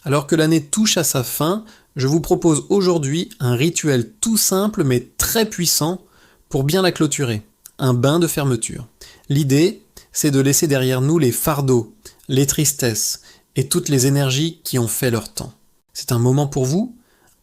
Alors que l'année touche à sa fin, je vous propose aujourd'hui un rituel tout simple mais très puissant pour bien la clôturer. Un bain de fermeture. L'idée, c'est de laisser derrière nous les fardeaux, les tristesses et toutes les énergies qui ont fait leur temps. C'est un moment pour vous,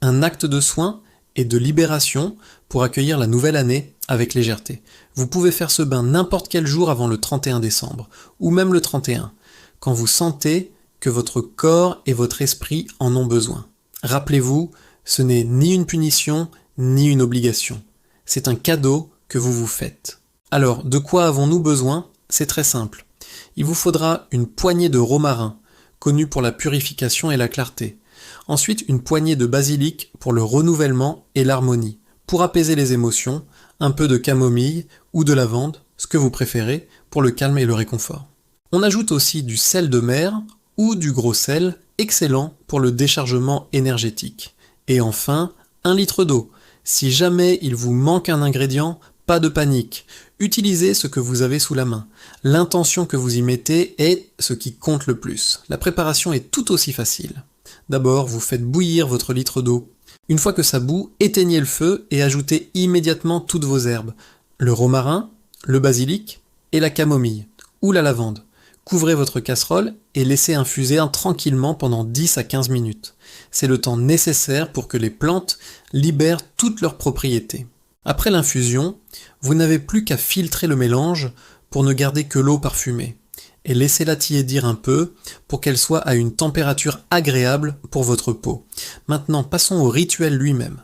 un acte de soin et de libération pour accueillir la nouvelle année avec légèreté. Vous pouvez faire ce bain n'importe quel jour avant le 31 décembre, ou même le 31, quand vous sentez que votre corps et votre esprit en ont besoin. Rappelez-vous, ce n'est ni une punition, ni une obligation. C'est un cadeau que vous vous faites. Alors, de quoi avons-nous besoin ? C'est très simple. Il vous faudra une poignée de romarin, connu pour la purification et la clarté. Ensuite, une poignée de basilic pour le renouvellement et l'harmonie. Pour apaiser les émotions, un peu de camomille ou de lavande, ce que vous préférez, pour le calme et le réconfort. On ajoute aussi du sel de mer ou du gros sel, excellent pour le déchargement énergétique. Et enfin, 1 litre d'eau. Si jamais il vous manque un ingrédient, pas de panique. Utilisez ce que vous avez sous la main. L'intention que vous y mettez est ce qui compte le plus. La préparation est tout aussi facile. D'abord, vous faites bouillir votre litre d'eau. Une fois que ça bout, éteignez le feu et ajoutez immédiatement toutes vos herbes. Le romarin, le basilic et la camomille, ou la lavande. Couvrez votre casserole et laissez infuser tranquillement pendant 10 à 15 minutes. C'est le temps nécessaire pour que les plantes libèrent toutes leurs propriétés. Après l'infusion, vous n'avez plus qu'à filtrer le mélange pour ne garder que l'eau parfumée et laissez-la tiédir un peu pour qu'elle soit à une température agréable pour votre peau. Maintenant, passons au rituel lui-même.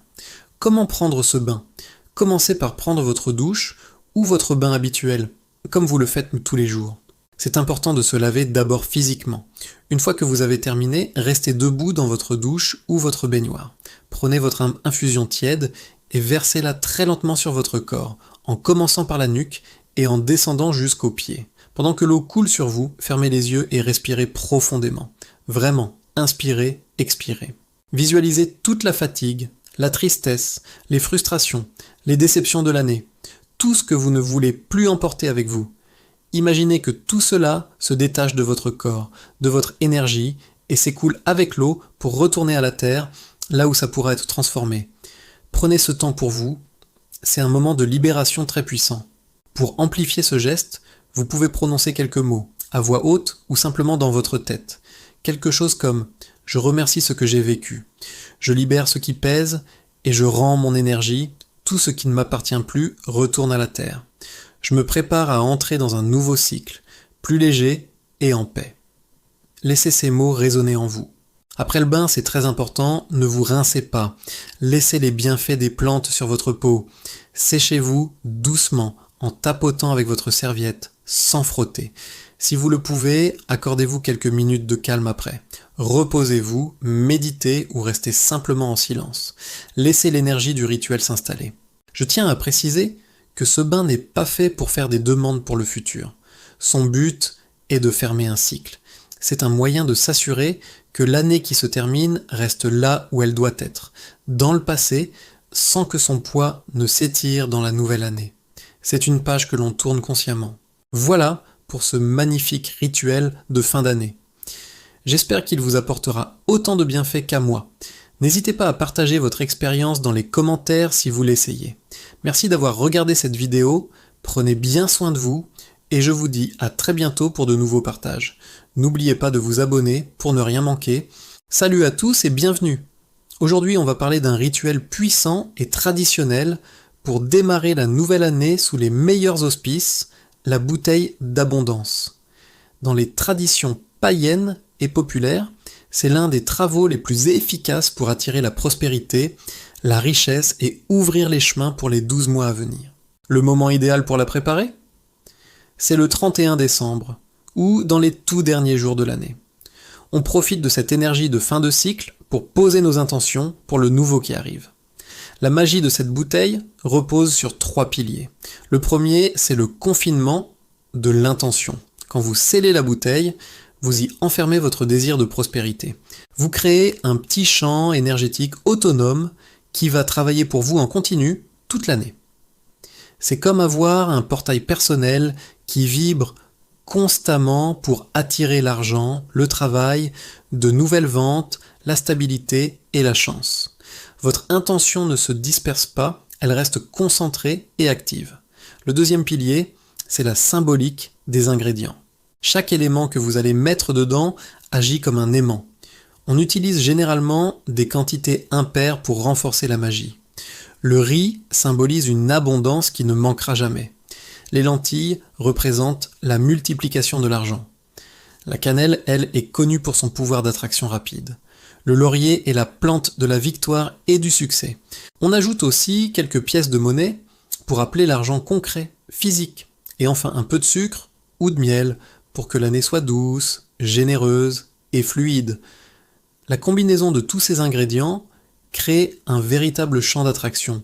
Comment prendre ce bain ? Commencez par prendre votre douche ou votre bain habituel, comme vous le faites tous les jours. C'est important de se laver d'abord physiquement. Une fois que vous avez terminé, restez debout dans votre douche ou votre baignoire. Prenez votre infusion tiède et versez-la très lentement sur votre corps, en commençant par la nuque et en descendant jusqu'aux pieds. Pendant que l'eau coule sur vous, fermez les yeux et respirez profondément. Vraiment, inspirez, expirez. Visualisez toute la fatigue, la tristesse, les frustrations, les déceptions de l'année, tout ce que vous ne voulez plus emporter avec vous. Imaginez que tout cela se détache de votre corps, de votre énergie, et s'écoule avec l'eau pour retourner à la terre, là où ça pourra être transformé. Prenez ce temps pour vous, c'est un moment de libération très puissant. Pour amplifier ce geste, vous pouvez prononcer quelques mots, à voix haute ou simplement dans votre tête. Quelque chose comme « Je remercie ce que j'ai vécu »,« Je libère ce qui pèse et je rends mon énergie, tout ce qui ne m'appartient plus retourne à la terre. Je me prépare à entrer dans un nouveau cycle, plus léger et en paix. » Laissez ces mots résonner en vous. Après le bain, c'est très important, ne vous rincez pas. Laissez les bienfaits des plantes sur votre peau. Séchez-vous doucement, en tapotant avec votre serviette, sans frotter. Si vous le pouvez, accordez-vous quelques minutes de calme après. Reposez-vous, méditez ou restez simplement en silence. Laissez l'énergie du rituel s'installer. Je tiens à préciser que ce bain n'est pas fait pour faire des demandes pour le futur. Son but est de fermer un cycle. C'est un moyen de s'assurer que l'année qui se termine reste là où elle doit être, dans le passé, sans que son poids ne s'étire dans la nouvelle année. C'est une page que l'on tourne consciemment. Voilà pour ce magnifique rituel de fin d'année. J'espère qu'il vous apportera autant de bienfaits qu'à moi. N'hésitez pas à partager votre expérience dans les commentaires si vous l'essayez. Merci d'avoir regardé cette vidéo, prenez bien soin de vous, et je vous dis à très bientôt pour de nouveaux partages. N'oubliez pas de vous abonner pour ne rien manquer. Salut à tous et bienvenue. Aujourd'hui, on va parler d'un rituel puissant et traditionnel pour démarrer la nouvelle année sous les meilleurs auspices, la bouteille d'abondance. Dans les traditions païennes et populaires, c'est l'un des travaux les plus efficaces pour attirer la prospérité, la richesse et ouvrir les chemins pour les 12 mois à venir. Le moment idéal pour la préparer ? C'est le 31 décembre, ou dans les tout derniers jours de l'année. On profite de cette énergie de fin de cycle pour poser nos intentions pour le nouveau qui arrive. La magie de cette bouteille repose sur 3 piliers. Le premier, c'est le confinement de l'intention. Quand vous scellez la bouteille, vous y enfermez votre désir de prospérité. Vous créez un petit champ énergétique autonome qui va travailler pour vous en continu toute l'année. C'est comme avoir un portail personnel qui vibre constamment pour attirer l'argent, le travail, de nouvelles ventes, la stabilité et la chance. Votre intention ne se disperse pas, elle reste concentrée et active. Le deuxième pilier, c'est la symbolique des ingrédients. Chaque élément que vous allez mettre dedans agit comme un aimant. On utilise généralement des quantités impaires pour renforcer la magie. Le riz symbolise une abondance qui ne manquera jamais. Les lentilles représentent la multiplication de l'argent. La cannelle, elle, est connue pour son pouvoir d'attraction rapide. Le laurier est la plante de la victoire et du succès. On ajoute aussi quelques pièces de monnaie pour appeler l'argent concret, physique. Et enfin un peu de sucre ou de miel pour que l'année soit douce, généreuse et fluide. La combinaison de tous ces ingrédients crée un véritable champ d'attraction,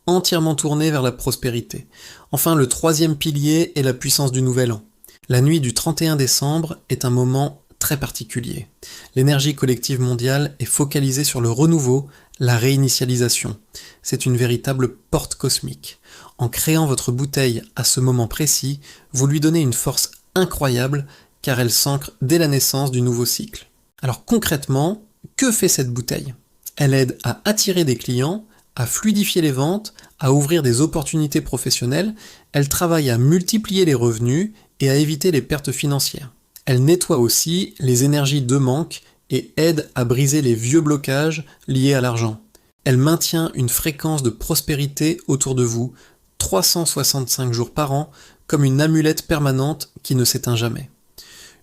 entièrement tourné vers la prospérité. Enfin, le troisième pilier est la puissance du Nouvel An. La nuit du 31 décembre est un moment très particulier. L'énergie collective mondiale est focalisée sur le renouveau, la réinitialisation. C'est une véritable porte cosmique. En créant votre bouteille à ce moment précis, vous lui donnez une force incroyable car elle s'ancre dès la naissance du nouveau cycle. Alors concrètement, que fait cette bouteille ? Elle aide à attirer des clients, à fluidifier les ventes, à ouvrir des opportunités professionnelles, elle travaille à multiplier les revenus et à éviter les pertes financières. Elle nettoie aussi les énergies de manque et aide à briser les vieux blocages liés à l'argent. Elle maintient une fréquence de prospérité autour de vous, 365 jours par an, comme une amulette permanente qui ne s'éteint jamais.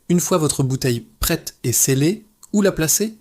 Une fois votre bouteille prête et scellée, où la placer ?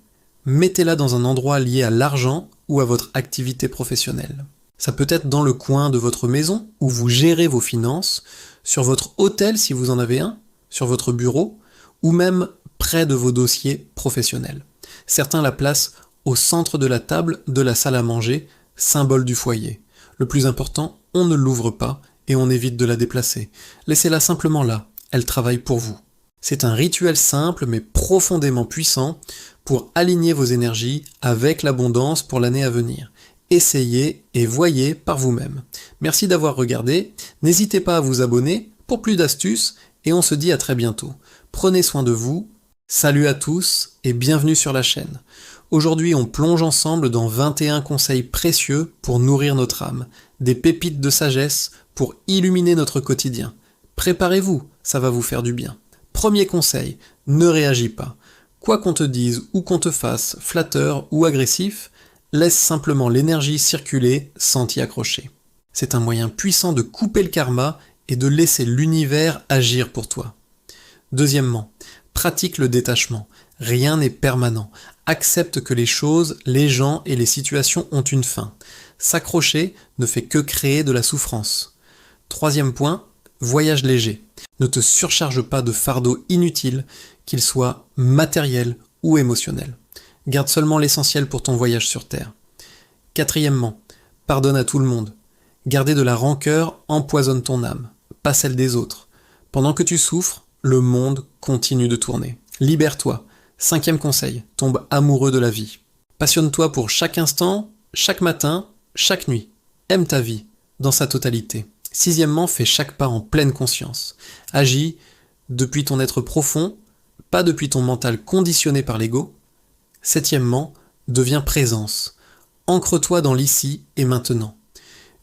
Mettez-la dans un endroit lié à l'argent ou à votre activité professionnelle. Ça peut être dans le coin de votre maison où vous gérez vos finances, sur votre hôtel si vous en avez un, sur votre bureau, ou même près de vos dossiers professionnels. Certains la placent au centre de la table de la salle à manger, symbole du foyer. Le plus important, on ne l'ouvre pas et on évite de la déplacer. Laissez-la simplement là, elle travaille pour vous. C'est un rituel simple mais profondément puissant pour aligner vos énergies avec l'abondance pour l'année à venir. Essayez et voyez par vous-même. Merci d'avoir regardé, n'hésitez pas à vous abonner pour plus d'astuces et on se dit à très bientôt. Prenez soin de vous, salut à tous et bienvenue sur la chaîne. Aujourd'hui on plonge ensemble dans 21 conseils précieux pour nourrir notre âme, des pépites de sagesse pour illuminer notre quotidien. Préparez-vous, ça va vous faire du bien. Premier conseil, ne réagis pas. Quoi qu'on te dise ou qu'on te fasse, flatteur ou agressif, laisse simplement l'énergie circuler sans t'y accrocher. C'est un moyen puissant de couper le karma et de laisser l'univers agir pour toi. Deuxièmement, pratique le détachement. Rien n'est permanent. Accepte que les choses, les gens et les situations ont une fin. S'accrocher ne fait que créer de la souffrance. Troisième point, voyage léger. Ne te surcharge pas de fardeaux inutiles, qu'ils soient matériels ou émotionnels. Garde seulement l'essentiel pour ton voyage sur Terre. Quatrièmement, pardonne à tout le monde. Garder de la rancœur empoisonne ton âme, pas celle des autres. Pendant que tu souffres, le monde continue de tourner. Libère-toi. Cinquième conseil, tombe amoureux de la vie. Passionne-toi pour chaque instant, chaque matin, chaque nuit. Aime ta vie, dans sa totalité. Sixièmement, fais chaque pas en pleine conscience. Agis depuis ton être profond, pas depuis ton mental conditionné par l'ego. Septièmement, deviens présence. Ancre-toi dans l'ici et maintenant.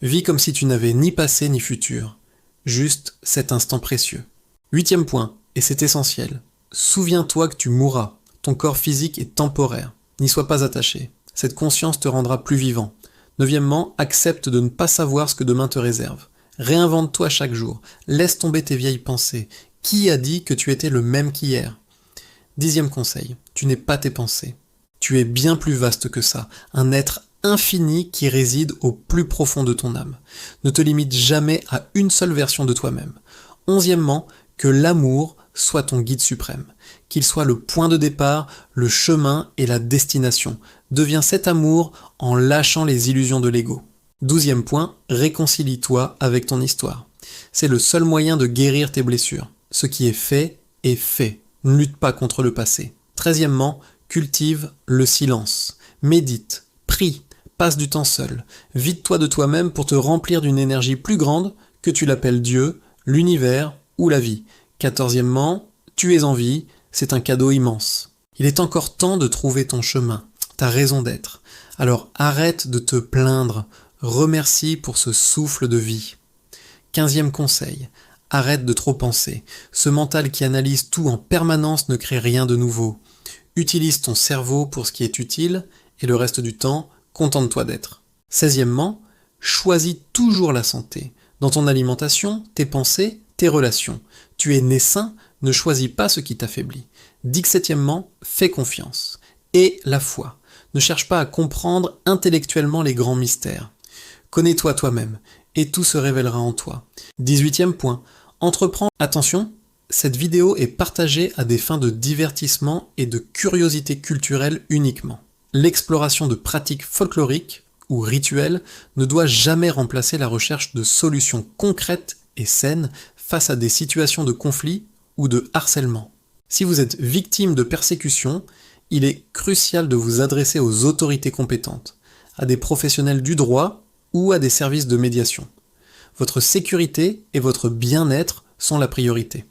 Vis comme si tu n'avais ni passé ni futur, juste cet instant précieux. Huitième point, et c'est essentiel, souviens-toi que tu mourras. Ton corps physique est temporaire. N'y sois pas attaché. Cette conscience te rendra plus vivant. Neuvièmement, accepte de ne pas savoir ce que demain te réserve. Réinvente-toi chaque jour. Laisse tomber tes vieilles pensées. Qui a dit que tu étais le même qu'hier ? Dixième conseil, tu n'es pas tes pensées. Tu es bien plus vaste que ça, un être infini qui réside au plus profond de ton âme. Ne te limite jamais à une seule version de toi-même. Onzièmement, que l'amour soit ton guide suprême, qu'il soit le point de départ, le chemin et la destination. Deviens cet amour en lâchant les illusions de l'ego. 12e point, réconcilie-toi avec ton histoire. C'est le seul moyen de guérir tes blessures. Ce qui est fait est fait. Ne lutte pas contre le passé. 13e, cultive le silence. Médite, prie, passe du temps seul. Vide-toi de toi-même pour te remplir d'une énergie plus grande, que tu l'appelles Dieu, l'univers ou la vie. Quatorzièmement, tu es en vie, c'est un cadeau immense. Il est encore temps de trouver ton chemin, ta raison d'être. Alors arrête de te plaindre, remercie pour ce souffle de vie. 15e conseil, arrête de trop penser. Ce mental qui analyse tout en permanence ne crée rien de nouveau. Utilise ton cerveau pour ce qui est utile et le reste du temps, contente-toi d'être. 16e, choisis toujours la santé. Dans ton alimentation, tes pensées, tes relations. Tu es né sain, ne choisis pas ce qui t'affaiblit. 17e, fais confiance. Et la foi. Ne cherche pas à comprendre intellectuellement les grands mystères. Connais-toi toi-même, et tout se révélera en toi. 18e point, entreprends. Attention, cette vidéo est partagée à des fins de divertissement et de curiosité culturelle uniquement. L'exploration de pratiques folkloriques ou rituels ne doit jamais remplacer la recherche de solutions concrètes et saines face à des situations de conflit ou de harcèlement. Si vous êtes victime de persécution, il est crucial de vous adresser aux autorités compétentes, à des professionnels du droit ou à des services de médiation. Votre sécurité et votre bien-être sont la priorité.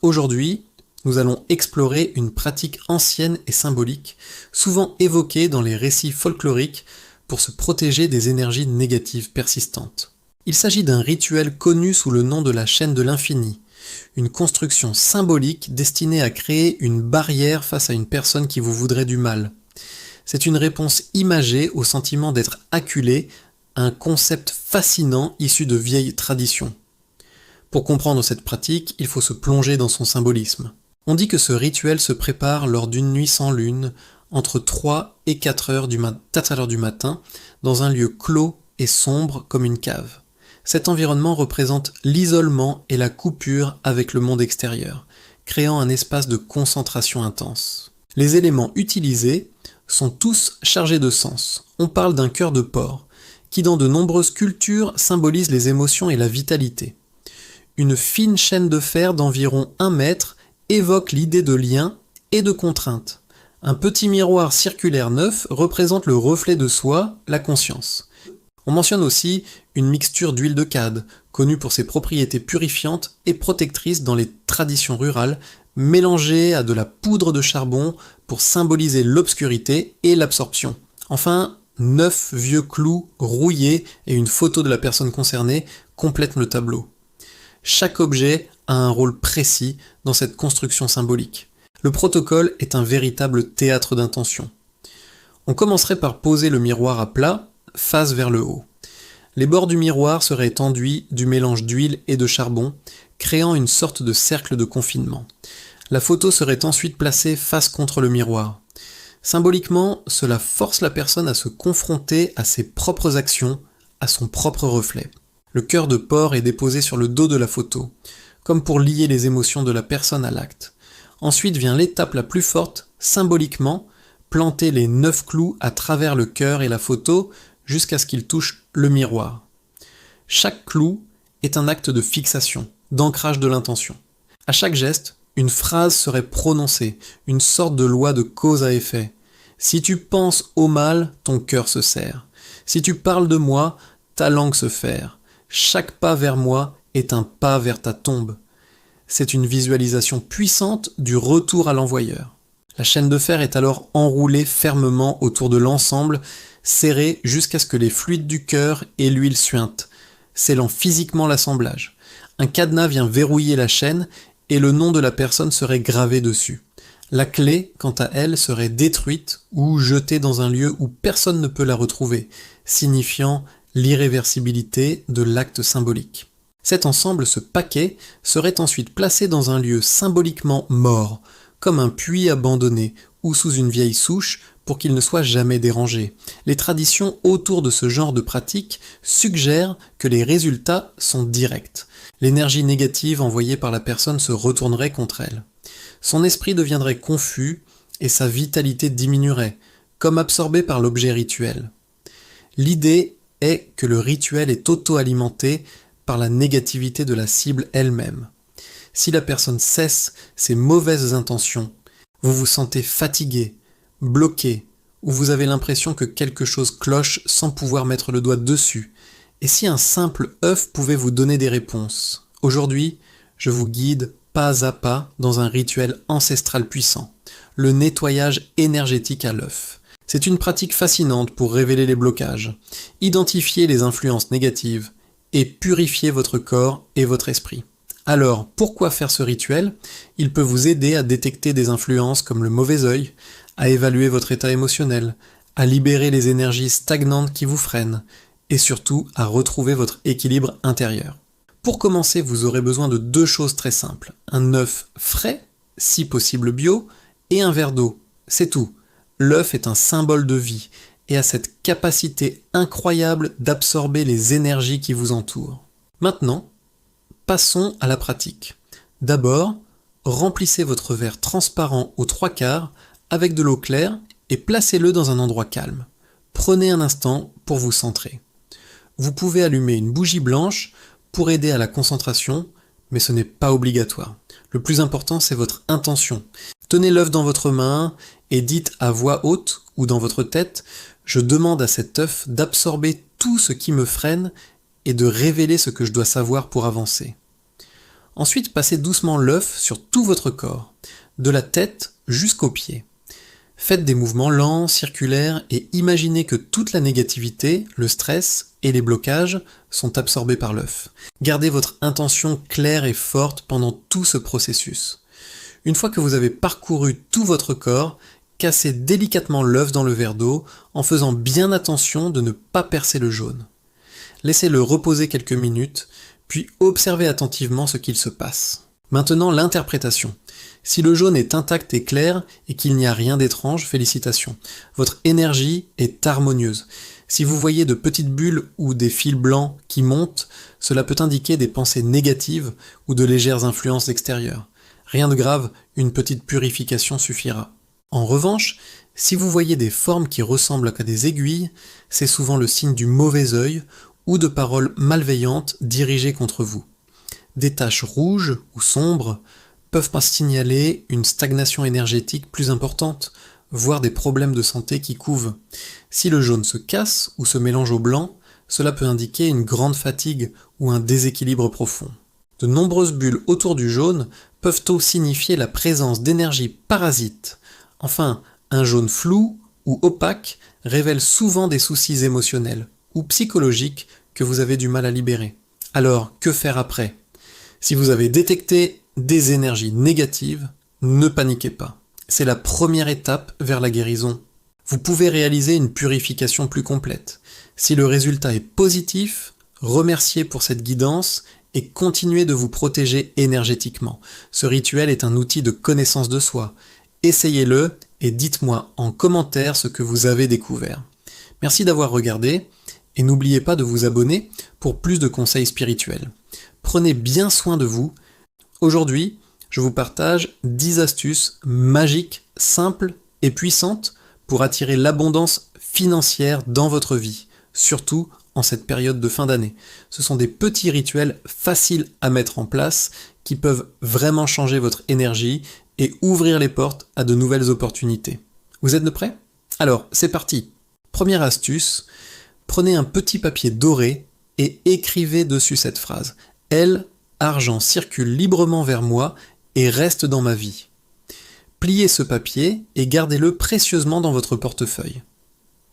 Aujourd'hui, nous allons explorer une pratique ancienne et symbolique, souvent évoquée dans les récits folkloriques pour se protéger des énergies négatives persistantes. Il s'agit d'un rituel connu sous le nom de la chaîne de l'infini, une construction symbolique destinée à créer une barrière face à une personne qui vous voudrait du mal. C'est une réponse imagée au sentiment d'être acculé, un concept fascinant issu de vieilles traditions. Pour comprendre cette pratique, il faut se plonger dans son symbolisme. On dit que ce rituel se prépare lors d'une nuit sans lune, entre 3 et 4 heures du matin, dans un lieu clos et sombre comme une cave. Cet environnement représente l'isolement et la coupure avec le monde extérieur, créant un espace de concentration intense. Les éléments utilisés sont tous chargés de sens. On parle d'un cœur de porc, qui dans de nombreuses cultures symbolise les émotions et la vitalité. Une fine chaîne de fer d'environ 1 mètre évoque l'idée de lien et de contrainte. Un petit miroir circulaire neuf représente le reflet de soi, la conscience. On mentionne aussi une mixture d'huile de cade, connue pour ses propriétés purifiantes et protectrices dans les traditions rurales, mélangée à de la poudre de charbon pour symboliser l'obscurité et l'absorption. Enfin, 9 vieux clous rouillés et une photo de la personne concernée complètent le tableau. Chaque objet a un rôle précis dans cette construction symbolique. Le protocole est un véritable théâtre d'intention. On commencerait par poser le miroir à plat, face vers le haut. Les bords du miroir seraient enduits du mélange d'huile et de charbon, créant une sorte de cercle de confinement. La photo serait ensuite placée face contre le miroir. Symboliquement, cela force la personne à se confronter à ses propres actions, à son propre reflet. Le cœur de porc est déposé sur le dos de la photo, comme pour lier les émotions de la personne à l'acte. Ensuite vient l'étape la plus forte, symboliquement, planter les 9 clous à travers le cœur et la photo jusqu'à ce qu'ils touchent le miroir. Chaque clou est un acte de fixation, d'ancrage de l'intention. À chaque geste, une phrase serait prononcée, une sorte de loi de cause à effet. Si tu penses au mal, ton cœur se serre. Si tu parles de moi, ta langue se ferre. Chaque pas vers moi est un pas vers ta tombe. C'est une visualisation puissante du retour à l'envoyeur. La chaîne de fer est alors enroulée fermement autour de l'ensemble, serrée jusqu'à ce que les fluides du cœur et l'huile suintent, scellant physiquement l'assemblage. Un cadenas vient verrouiller la chaîne et le nom de la personne serait gravé dessus. La clé, quant à elle, serait détruite ou jetée dans un lieu où personne ne peut la retrouver, signifiant l'irréversibilité de l'acte symbolique. Cet ensemble, ce paquet, serait ensuite placé dans un lieu symboliquement mort, comme un puits abandonné ou sous une vieille souche pour qu'il ne soit jamais dérangé. Les traditions autour de ce genre de pratique suggèrent que les résultats sont directs. L'énergie négative envoyée par la personne se retournerait contre elle. Son esprit deviendrait confus et sa vitalité diminuerait, comme absorbé par l'objet rituel. L'idée est que le rituel est auto-alimenté par la négativité de la cible elle-même. Si la personne cesse ses mauvaises intentions, vous vous sentez fatigué, bloqué, ou vous avez l'impression que quelque chose cloche sans pouvoir mettre le doigt dessus. Et si un simple œuf pouvait vous donner des réponses? Aujourd'hui, je vous guide pas à pas dans un rituel ancestral puissant, le nettoyage énergétique à l'œuf. C'est une pratique fascinante pour révéler les blocages, identifier les influences négatives et purifier votre corps et votre esprit. Alors, pourquoi faire ce rituel? Il peut vous aider à détecter des influences comme le mauvais œil, à évaluer votre état émotionnel, à libérer les énergies stagnantes qui vous freinent, et surtout à retrouver votre équilibre intérieur. Pour commencer, vous aurez besoin de 2 choses très simples. Un œuf frais, si possible bio, et un verre d'eau. C'est tout. L'œuf est un symbole de vie et a cette capacité incroyable d'absorber les énergies qui vous entourent. Maintenant, passons à la pratique. D'abord, remplissez votre verre transparent aux 3/4 avec de l'eau claire et placez-le dans un endroit calme. Prenez un instant pour vous centrer. Vous pouvez allumer une bougie blanche pour aider à la concentration, mais ce n'est pas obligatoire. Le plus important, c'est votre intention. Tenez l'œuf dans votre main et dites à voix haute ou dans votre tête « Je demande à cet œuf d'absorber tout ce qui me freine et de révéler ce que je dois savoir pour avancer. » Ensuite, passez doucement l'œuf sur tout votre corps, de la tête jusqu'aux pieds. Faites des mouvements lents, circulaires et imaginez que toute la négativité, le stress et les blocages sont absorbés par l'œuf. Gardez votre intention claire et forte pendant tout ce processus. Une fois que vous avez parcouru tout votre corps, cassez délicatement l'œuf dans le verre d'eau en faisant bien attention de ne pas percer le jaune. Laissez-le reposer quelques minutes, puis observez attentivement ce qu'il se passe. Maintenant, l'interprétation. Si le jaune est intact et clair et qu'il n'y a rien d'étrange, félicitations. Votre énergie est harmonieuse. Si vous voyez de petites bulles ou des fils blancs qui montent, cela peut indiquer des pensées négatives ou de légères influences extérieures. Rien de grave, une petite purification suffira. En revanche, si vous voyez des formes qui ressemblent à des aiguilles, c'est souvent le signe du mauvais œil ou de paroles malveillantes dirigées contre vous. Des taches rouges ou sombres peuvent signaler une stagnation énergétique plus importante, voire des problèmes de santé qui couvent. Si le jaune se casse ou se mélange au blanc, cela peut indiquer une grande fatigue ou un déséquilibre profond. De nombreuses bulles autour du jaune peuvent aussi signifier la présence d'énergie parasite. Enfin, un jaune flou ou opaque révèle souvent des soucis émotionnels ou psychologiques que vous avez du mal à libérer. Alors, que faire après? Si vous avez détecté des énergies négatives, ne paniquez pas. C'est la première étape vers la guérison. Vous pouvez réaliser une purification plus complète. Si le résultat est positif, remerciez pour cette guidance et continuez de vous protéger énergétiquement. Ce rituel est un outil de connaissance de soi. Essayez-le et dites-moi en commentaire ce que vous avez découvert. Merci d'avoir regardé et n'oubliez pas de vous abonner pour plus de conseils spirituels. Prenez bien soin de vous. Aujourd'hui, je vous partage 10 astuces magiques, simples et puissantes pour attirer l'abondance financière dans votre vie, surtout en cette période de fin d'année. Ce sont des petits rituels faciles à mettre en place qui peuvent vraiment changer votre énergie et ouvrir les portes à de nouvelles opportunités. Vous êtes prêts? Alors, c'est parti. Première astuce, prenez un petit papier doré et écrivez dessus cette phrase. Elle, argent circule librement vers moi et reste dans ma vie. Pliez ce papier et gardez-le précieusement dans votre portefeuille.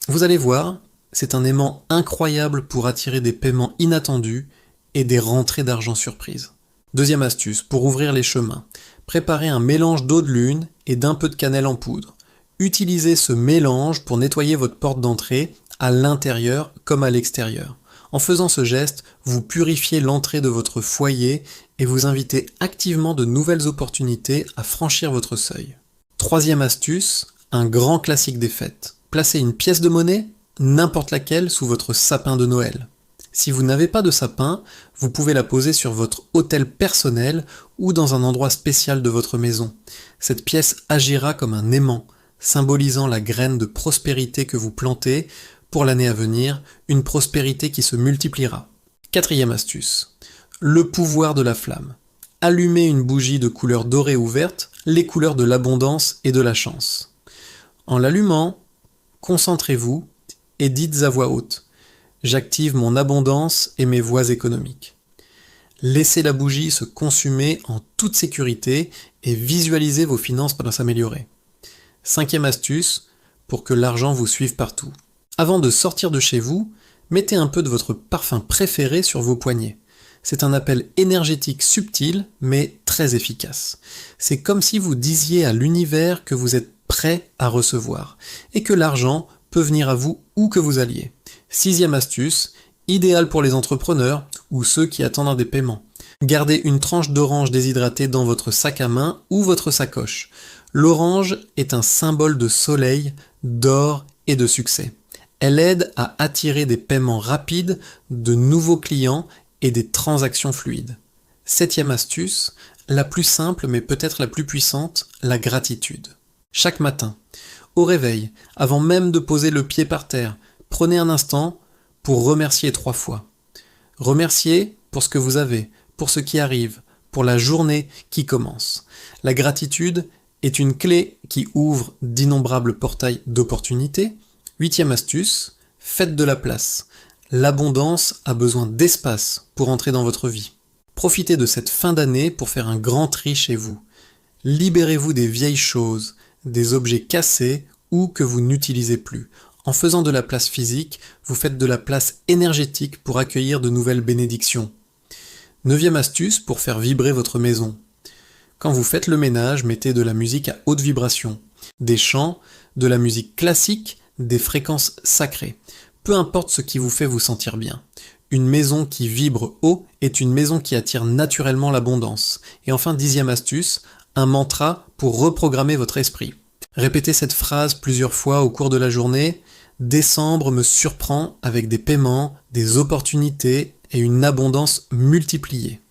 Vous allez voir, c'est un aimant incroyable pour attirer des paiements inattendus et des rentrées d'argent surprises. Deuxième astuce, pour ouvrir les chemins. Préparez un mélange d'eau de lune et d'un peu de cannelle en poudre. Utilisez ce mélange pour nettoyer votre porte d'entrée à l'intérieur comme à l'extérieur. En faisant ce geste, vous purifiez l'entrée de votre foyer et vous invitez activement de nouvelles opportunités à franchir votre seuil. Troisième astuce, un grand classique des fêtes. Placez une pièce de monnaie, n'importe laquelle, sous votre sapin de Noël. Si vous n'avez pas de sapin, vous pouvez la poser sur votre autel personnel ou dans un endroit spécial de votre maison. Cette pièce agira comme un aimant, symbolisant la graine de prospérité que vous plantez pour l'année à venir, une prospérité qui se multipliera. Quatrième astuce, le pouvoir de la flamme. Allumez une bougie de couleur dorée ou verte, les couleurs de l'abondance et de la chance. En l'allumant, concentrez-vous et dites à voix haute: j'active mon abondance et mes voies économiques. Laissez la bougie se consumer en toute sécurité et visualisez vos finances s'améliorer. 5e astuce, pour que l'argent vous suive partout. Avant de sortir de chez vous, mettez un peu de votre parfum préféré sur vos poignets. C'est un appel énergétique subtil, mais très efficace. C'est comme si vous disiez à l'univers que vous êtes prêt à recevoir, et que l'argent peut venir à vous où que vous alliez. 6e astuce, idéal pour les entrepreneurs ou ceux qui attendent des paiements. Gardez une tranche d'orange déshydratée dans votre sac à main ou votre sacoche. L'orange est un symbole de soleil, d'or et de succès. Elle aide à attirer des paiements rapides, de nouveaux clients et des transactions fluides. 7e astuce, la plus simple mais peut-être la plus puissante, la gratitude. Chaque matin, au réveil, avant même de poser le pied par terre, prenez un instant pour remercier 3 fois. Remerciez pour ce que vous avez, pour ce qui arrive, pour la journée qui commence. La gratitude est une clé qui ouvre d'innombrables portails d'opportunités. 8e astuce, faites de la place. L'abondance a besoin d'espace pour entrer dans votre vie. Profitez de cette fin d'année pour faire un grand tri chez vous. Libérez-vous des vieilles choses, des objets cassés ou que vous n'utilisez plus. En faisant de la place physique, vous faites de la place énergétique pour accueillir de nouvelles bénédictions. 9e astuce pour faire vibrer votre maison. Quand vous faites le ménage, mettez de la musique à haute vibration, des chants, de la musique classique, des fréquences sacrées. Peu importe ce qui vous fait vous sentir bien. Une maison qui vibre haut est une maison qui attire naturellement l'abondance. Et enfin, 10e astuce, un mantra pour reprogrammer votre esprit. Répétez cette phrase plusieurs fois au cours de la journée. Décembre me surprend avec des paiements, des opportunités et une abondance multipliée.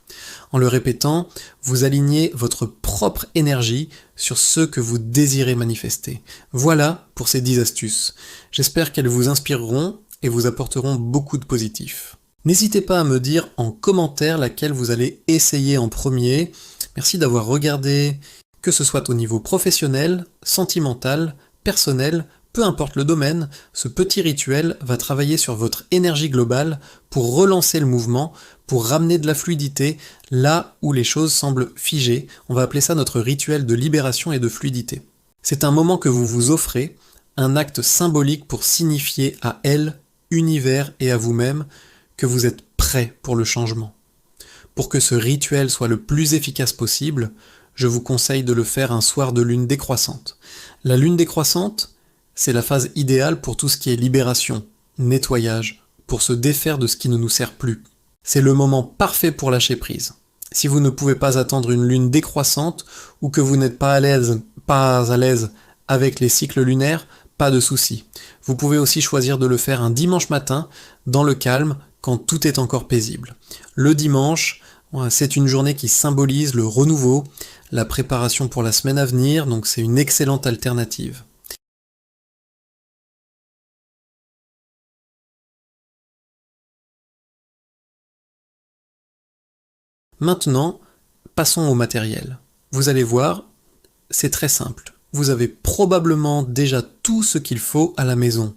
En le répétant, vous alignez votre propre énergie sur ce que vous désirez manifester. Voilà pour ces 10 astuces. J'espère qu'elles vous inspireront et vous apporteront beaucoup de positif. N'hésitez pas à me dire en commentaire laquelle vous allez essayer en premier. Merci d'avoir regardé, que ce soit au niveau professionnel, sentimental, personnel, peu importe le domaine, ce petit rituel va travailler sur votre énergie globale pour relancer le mouvement, pour ramener de la fluidité là où les choses semblent figées. On va appeler ça notre rituel de libération et de fluidité. C'est un moment que vous vous offrez, un acte symbolique pour signifier à elle, univers et à vous-même que vous êtes prêt pour le changement. Pour que ce rituel soit le plus efficace possible, je vous conseille de le faire un soir de lune décroissante. La lune décroissante, c'est la phase idéale pour tout ce qui est libération, nettoyage, pour se défaire de ce qui ne nous sert plus. C'est le moment parfait pour lâcher prise. Si vous ne pouvez pas attendre une lune décroissante ou que vous n'êtes pas à l'aise avec les cycles lunaires, pas de souci. Vous pouvez aussi choisir de le faire un dimanche matin, dans le calme, quand tout est encore paisible. Le dimanche, c'est une journée qui symbolise le renouveau, la préparation pour la semaine à venir, donc c'est une excellente alternative. Maintenant, passons au matériel. Vous allez voir, c'est très simple. Vous avez probablement déjà tout ce qu'il faut à la maison.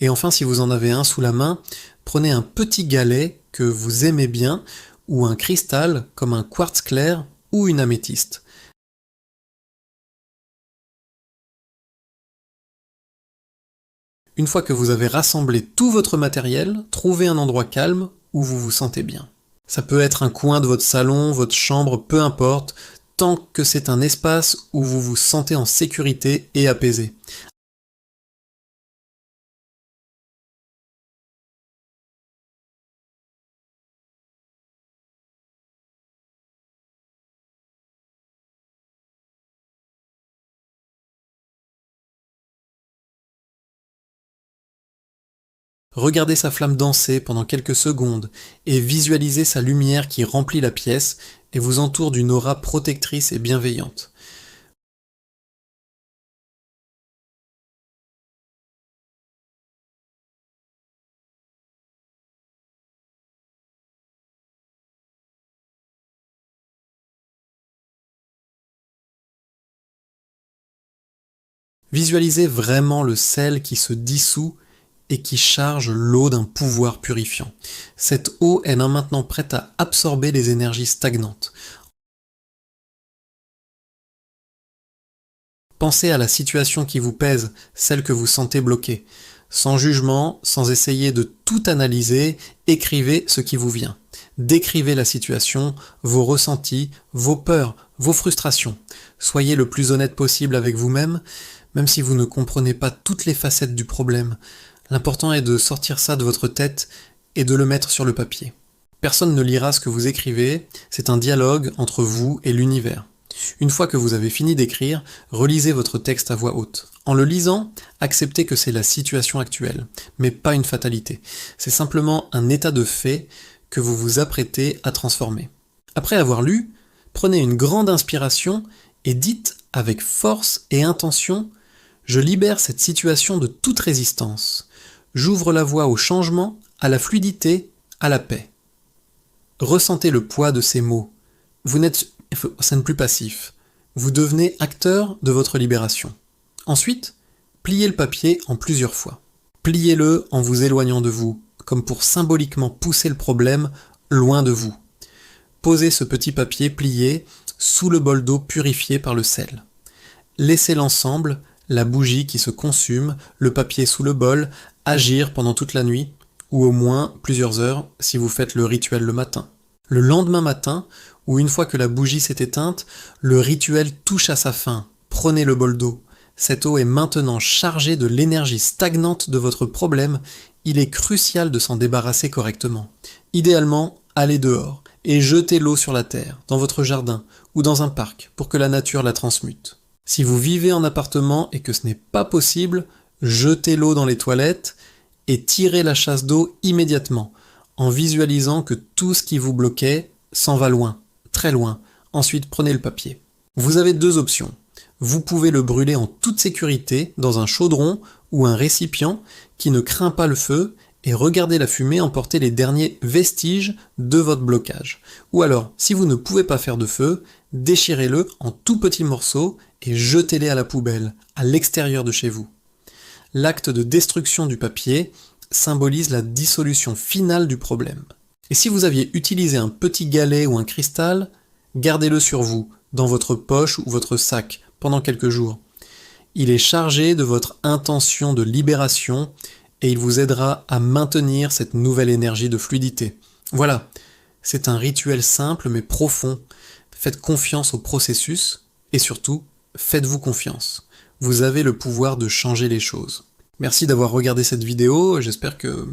Et enfin, si vous en avez un sous la main, prenez un petit galet que vous aimez bien, ou un cristal comme un quartz clair ou une améthyste. Une fois que vous avez rassemblé tout votre matériel, trouvez un endroit calme où vous vous sentez bien. Ça peut être un coin de votre salon, votre chambre, peu importe, tant que c'est un espace où vous vous sentez en sécurité et apaisé. Regardez sa flamme danser pendant quelques secondes et visualisez sa lumière qui remplit la pièce et vous entoure d'une aura protectrice et bienveillante. Visualisez vraiment le sel qui se dissout et qui charge l'eau d'un pouvoir purifiant. Cette eau est maintenant prête à absorber les énergies stagnantes. Pensez à la situation qui vous pèse, celle que vous sentez bloquée. Sans jugement, sans essayer de tout analyser, écrivez ce qui vous vient. Décrivez la situation, vos ressentis, vos peurs, vos frustrations. Soyez le plus honnête possible avec vous-même, même si vous ne comprenez pas toutes les facettes du problème. L'important est de sortir ça de votre tête et de le mettre sur le papier. Personne ne lira ce que vous écrivez, c'est un dialogue entre vous et l'univers. Une fois que vous avez fini d'écrire, relisez votre texte à voix haute. En le lisant, acceptez que c'est la situation actuelle, mais pas une fatalité. C'est simplement un état de fait que vous vous apprêtez à transformer. Après avoir lu, prenez une grande inspiration et dites avec force et intention « Je libère cette situation de toute résistance. J'ouvre la voie au changement, à la fluidité, à la paix. » Ressentez le poids de ces mots. Vous n'êtes plus passif. Vous devenez acteur de votre libération. Ensuite, pliez le papier en plusieurs fois. Pliez-le en vous éloignant de vous, comme pour symboliquement pousser le problème loin de vous. Posez ce petit papier plié sous le bol d'eau purifié par le sel. Laissez l'ensemble, la bougie qui se consume, le papier sous le bol, agir pendant toute la nuit, ou au moins plusieurs heures si vous faites le rituel le matin. Le lendemain matin, ou une fois que la bougie s'est éteinte, le rituel touche à sa fin. Prenez le bol d'eau. Cette eau est maintenant chargée de l'énergie stagnante de votre problème. Il est crucial de s'en débarrasser correctement. Idéalement, allez dehors et jetez l'eau sur la terre, dans votre jardin ou dans un parc pour que la nature la transmute. Si vous vivez en appartement et que ce n'est pas possible, jetez l'eau dans les toilettes et tirez la chasse d'eau immédiatement, en visualisant que tout ce qui vous bloquait s'en va loin, très loin. Ensuite, prenez le papier. Vous avez deux options. Vous pouvez le brûler en toute sécurité dans un chaudron ou un récipient qui ne craint pas le feu et regarder la fumée emporter les derniers vestiges de votre blocage. Ou alors, si vous ne pouvez pas faire de feu, déchirez-le en tout petits morceaux et jetez-les à la poubelle, à l'extérieur de chez vous. L'acte de destruction du papier symbolise la dissolution finale du problème. Et si vous aviez utilisé un petit galet ou un cristal, gardez-le sur vous, dans votre poche ou votre sac, pendant quelques jours. Il est chargé de votre intention de libération et il vous aidera à maintenir cette nouvelle énergie de fluidité. Voilà, c'est un rituel simple mais profond. Faites confiance au processus et surtout, faites-vous confiance. Vous avez le pouvoir de changer les choses. Merci d'avoir regardé cette vidéo, j'espère que...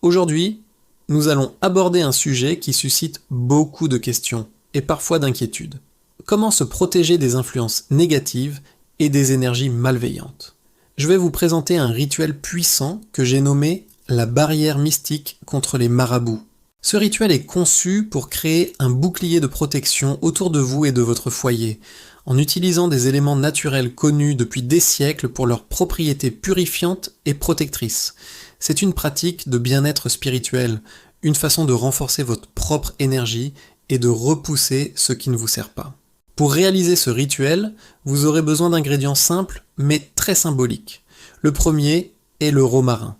Aujourd'hui, nous allons aborder un sujet qui suscite beaucoup de questions et parfois d'inquiétudes. Comment se protéger des influences négatives et des énergies malveillantes? Je vais vous présenter un rituel puissant que j'ai nommé la barrière mystique contre les marabouts. Ce rituel est conçu pour créer un bouclier de protection autour de vous et de votre foyer, en utilisant des éléments naturels connus depuis des siècles pour leurs propriétés purifiantes et protectrices. C'est une pratique de bien-être spirituel, une façon de renforcer votre propre énergie et de repousser ce qui ne vous sert pas. Pour réaliser ce rituel, vous aurez besoin d'ingrédients simples mais très symboliques. Le premier est le romarin.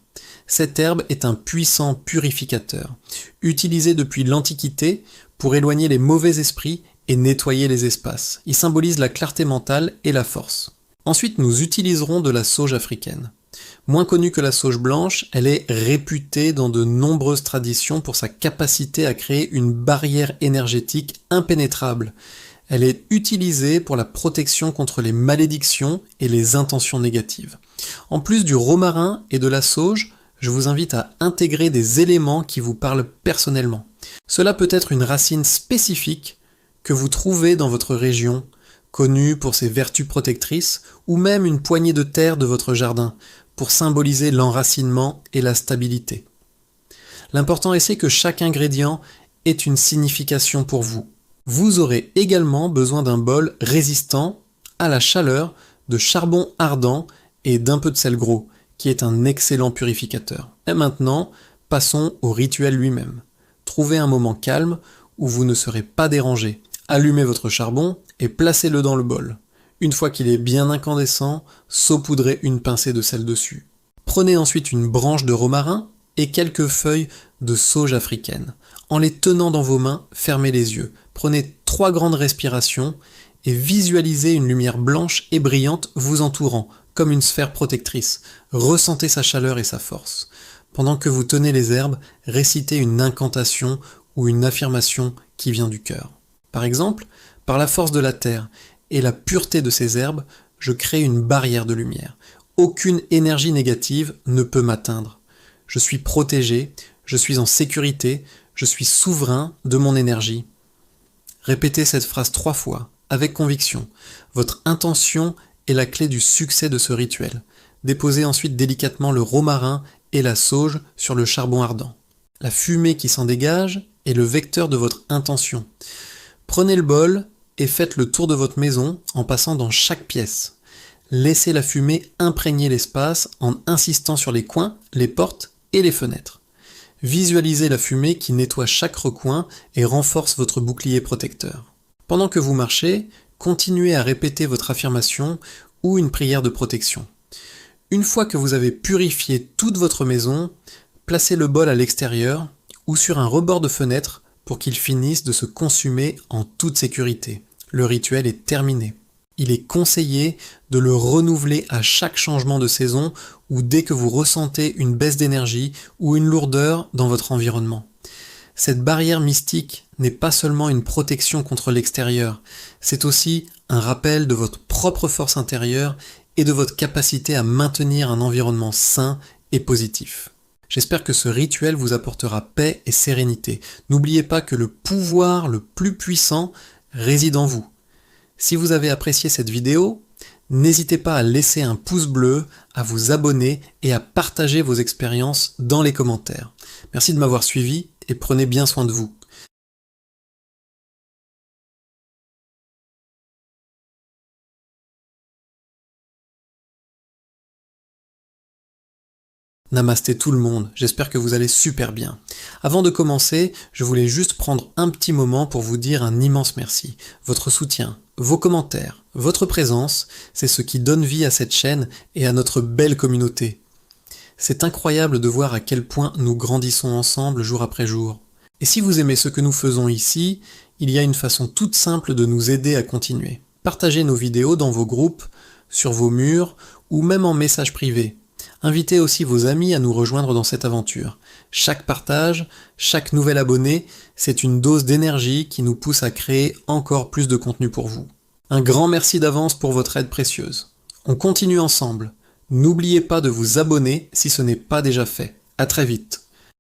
Cette herbe est un puissant purificateur, utilisé depuis l'Antiquité pour éloigner les mauvais esprits et nettoyer les espaces. Il symbolise la clarté mentale et la force. Ensuite, nous utiliserons de la sauge africaine. Moins connue que la sauge blanche, elle est réputée dans de nombreuses traditions pour sa capacité à créer une barrière énergétique impénétrable. Elle est utilisée pour la protection contre les malédictions et les intentions négatives. En plus du romarin et de la sauge, je vous invite à intégrer des éléments qui vous parlent personnellement. Cela peut être une racine spécifique que vous trouvez dans votre région, connue pour ses vertus protectrices, ou même une poignée de terre de votre jardin, pour symboliser l'enracinement et la stabilité. L'important est que chaque ingrédient ait une signification pour vous. Vous aurez également besoin d'un bol résistant à la chaleur, de charbon ardent et d'un peu de sel gros, qui est un excellent purificateur. Et maintenant, passons au rituel lui-même. Trouvez un moment calme où vous ne serez pas dérangé. Allumez votre charbon et placez-le dans le bol. Une fois qu'il est bien incandescent, saupoudrez une pincée de sel dessus. Prenez ensuite une branche de romarin et quelques feuilles de sauge africaine. En les tenant dans vos mains, fermez les yeux. Prenez 3 grandes respirations et visualisez une lumière blanche et brillante vous entourant, comme une sphère protectrice. Ressentez sa chaleur et sa force. Pendant que vous tenez les herbes, récitez une incantation ou une affirmation qui vient du cœur. Par exemple, par la force de la terre et la pureté de ces herbes, je crée une barrière de lumière. Aucune énergie négative ne peut m'atteindre. Je suis protégé, je suis en sécurité, je suis souverain de mon énergie. Répétez cette phrase 3 fois, avec conviction. Votre intention est la clé du succès de ce rituel. Déposez ensuite délicatement le romarin et la sauge sur le charbon ardent. La fumée qui s'en dégage est le vecteur de votre intention. Prenez le bol et faites le tour de votre maison en passant dans chaque pièce. Laissez la fumée imprégner l'espace en insistant sur les coins, les portes et les fenêtres. Visualisez la fumée qui nettoie chaque recoin et renforce votre bouclier protecteur. Pendant que vous marchez, continuez à répéter votre affirmation ou une prière de protection. Une fois que vous avez purifié toute votre maison, placez le bol à l'extérieur ou sur un rebord de fenêtre pour qu'il finisse de se consumer en toute sécurité. Le rituel est terminé. Il est conseillé de le renouveler à chaque changement de saison ou dès que vous ressentez une baisse d'énergie ou une lourdeur dans votre environnement. Cette barrière mystique n'est pas seulement une protection contre l'extérieur, c'est aussi un rappel de votre propre force intérieure et de votre capacité à maintenir un environnement sain et positif. J'espère que ce rituel vous apportera paix et sérénité. N'oubliez pas que le pouvoir le plus puissant réside en vous. Si vous avez apprécié cette vidéo, n'hésitez pas à laisser un pouce bleu, à vous abonner et à partager vos expériences dans les commentaires. Merci de m'avoir suivi et prenez bien soin de vous. Namasté tout le monde, j'espère que vous allez super bien. Avant de commencer, je voulais juste prendre un petit moment pour vous dire un immense merci. Votre soutien, vos commentaires, votre présence, c'est ce qui donne vie à cette chaîne et à notre belle communauté. C'est incroyable de voir à quel point nous grandissons ensemble jour après jour. Et si vous aimez ce que nous faisons ici, il y a une façon toute simple de nous aider à continuer. Partagez nos vidéos dans vos groupes, sur vos murs ou même en message privé. Invitez aussi vos amis à nous rejoindre dans cette aventure. Chaque partage, chaque nouvel abonné, c'est une dose d'énergie qui nous pousse à créer encore plus de contenu pour vous. Un grand merci d'avance pour votre aide précieuse. On continue ensemble. N'oubliez pas de vous abonner si ce n'est pas déjà fait. À très vite.